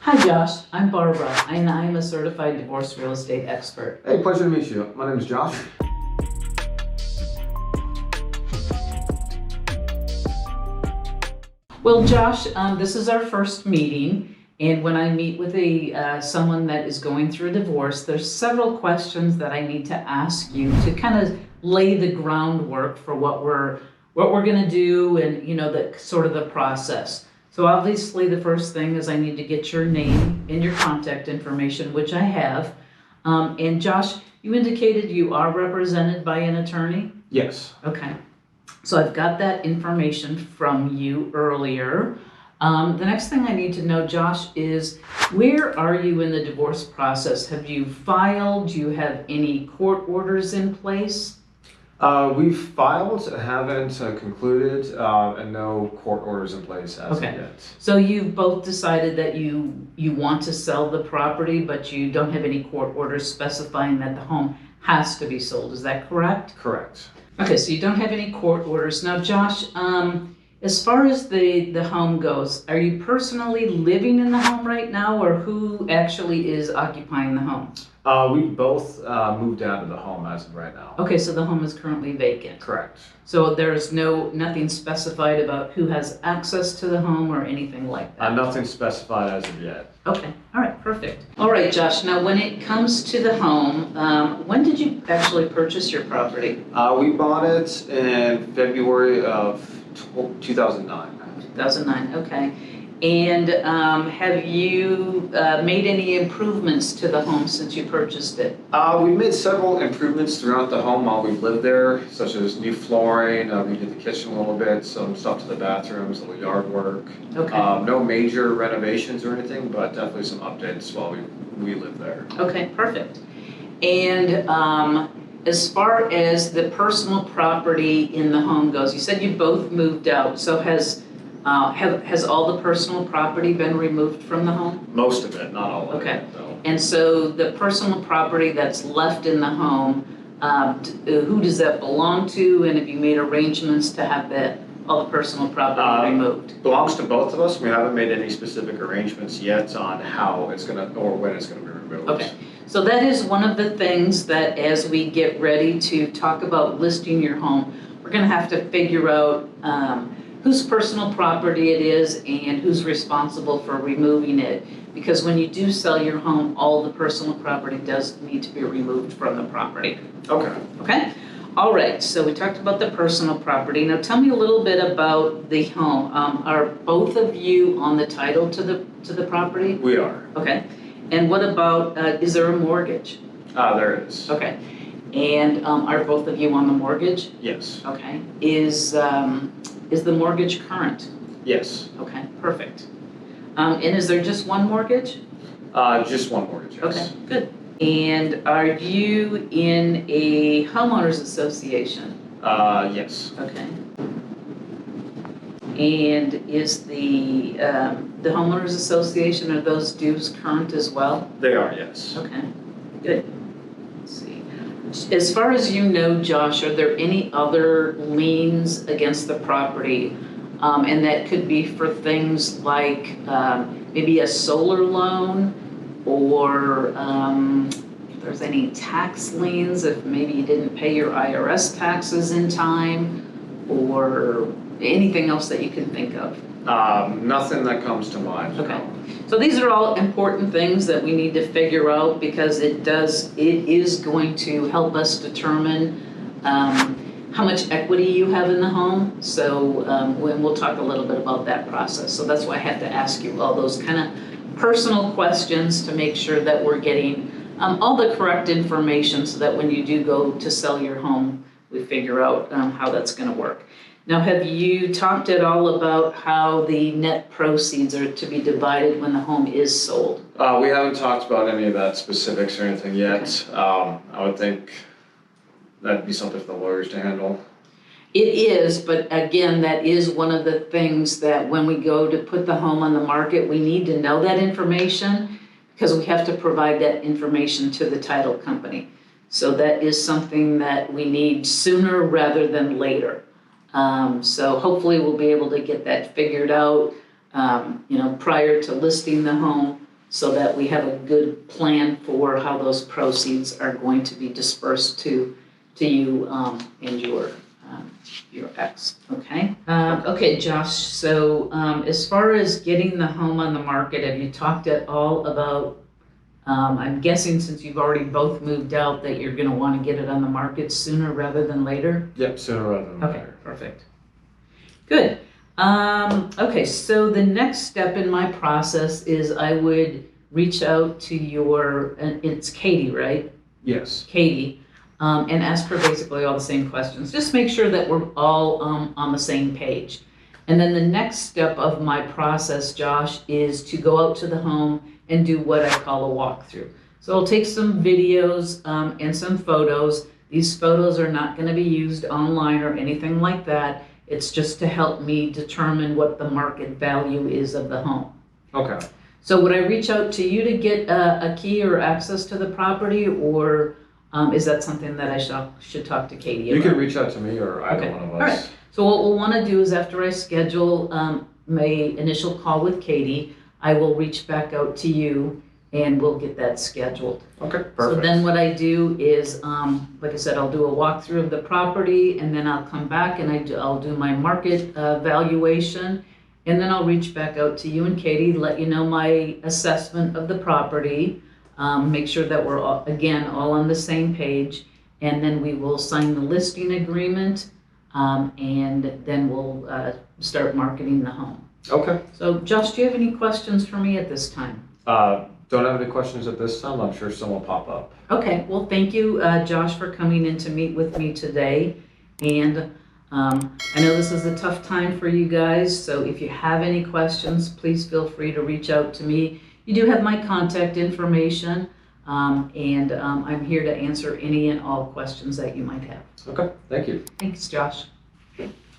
Hi Josh, I'm Barbara, and I'm a certified divorce real estate expert. Hey, pleasure to meet you. My name is Josh. Well, Josh, this is our first meeting, and when I meet with someone that is going through a divorce, there's several questions that I need to ask you to kind of lay the groundwork for what we're going to do, and the sort of the process. So obviously, the first thing is I need to get your name and your contact information, which I have. And Josh, you indicated you are represented by an attorney? Yes. Okay. So I've got that information from you earlier. The next thing I need to know, Josh, is where are you in the divorce process? Have you filed? Do you have any court orders in place? We've filed, haven't concluded, and no court orders in place as of yet. So you've both decided that you want to sell the property, but you don't have any court orders specifying that the home has to be sold. Is that correct? Correct. Okay, so you don't have any court orders. Now, Josh, as far as the home goes, are you personally living in the home right now, or who actually is occupying the home? We both moved out of the home as of right now. Okay, so the home is currently vacant. Correct. So there's nothing specified about who has access to the home or anything like that? Nothing specified as of yet. Okay, all right, perfect. All right, Josh, now when it comes to the home, when did you actually purchase your property? We bought it in February of 2009. 2009, okay. And have you made any improvements to the home since you purchased it? We've made several improvements throughout the home while we've lived there, such as new flooring, we did the kitchen a little bit, some stuff to the bathrooms, a little yard work. Okay. No major renovations or anything, but definitely some updates while we lived there. Okay, perfect. And as far as the personal property in the home goes, you said you both moved out, so has all the personal property been removed from the home? Most of it, not all of Okay. it, though. And so the personal property that's left in the home, who does that belong to, and have you made arrangements to have all the personal property removed? Belongs to both of us. We haven't made any specific arrangements yet on how it's going to, or when it's going to be removed. Okay. So that is one of the things that as we get ready to talk about listing your home, we're going to have to figure out whose personal property it is and who's responsible for removing it. Because when you do sell your home, all the personal property does need to be removed from the property. Okay. Okay? All right, so we talked about the personal property. Now tell me a little bit about the home. Are both of you on the title to the property? We are. Okay. And what about, is there a mortgage? There is. Okay. And are both of you on the mortgage? Yes. Okay. Is the mortgage current? Yes. Okay, perfect. And is there just one mortgage? Just one mortgage, yes. Okay, good. And are you in a homeowners association? Yes. Okay. And is the homeowners association, are those dues current as well? They are, yes. Okay, good. Let's see. As far as you know, Josh, are there any other liens against the property? And that could be for things like maybe a solar loan, or if there's any tax liens, if maybe you didn't pay your IRS taxes in time, or anything else that you can think of? Nothing that comes to mind. Okay. No. So these are all important things that we need to figure out, because it is going to help us determine how much equity you have in the home. So we'll talk a little bit about that process. So that's why I have to ask you all those kind of personal questions to make sure that we're getting all the correct information, so that when you do go to sell your home, we figure out how that's going to work. Now, have you talked at all about how the net proceeds are to be divided when the home is sold? We haven't talked about any of that specifics or anything yet. Okay. I would think that'd be something for the lawyers to handle. It is, but again, that is one of the things that when we go to put the home on the market, we need to know that information, because we have to provide that information to the title company. So that is something that we need sooner rather than later. So hopefully we'll be able to get that figured out, prior to listing the home. so that we have a good plan for how those proceeds are going to be dispersed to you and your ex, okay? Okay, Josh, so as far as getting the home on the market, have you talked at all about, I'm guessing since you've already both moved out that you're gonna wanna get it on the market sooner rather than later? Yep, sooner rather than Okay, later. perfect. Good. Okay, so the next step in my process is I would reach out to it's Katie, right? Yes. Katie, and ask her basically all the same questions. Just make sure that we're all on the same page. And then the next step of my process, Josh, is to go out to the home and do what I call a walkthrough. So I'll take some videos and some photos. These photos are not going to be used online or anything like that. It's just to help me determine what the market value is of the home. Okay. So would I reach out to you to get a key or access to the property, or is that something that I should talk to Katie about? You can reach out to me or either one of us. All right. So what we'll want to do is after I schedule my initial call with Katie, I will reach back out to you and we'll get that scheduled. Okay, perfect. So then what I do is, like I said, I'll do a walkthrough of the property and then I'll come back and I'll do my market valuation. And then I'll reach back out to you and Katie, let you know my assessment of the property, make sure that we're all, again, all on the same page. And then we will sign the listing agreement and then we'll start marketing the home. Okay. So Josh, do you have any questions for me at this time? Don't have any questions at this time. I'm sure some will pop up. Okay, well, thank you, Josh, for coming in to meet with me today. And I know this is a tough time for you guys, so if you have any questions, please feel free to reach out to me. You do have my contact information, and I'm here to answer any and all questions that you might have. Okay, thank you. Thanks, Josh.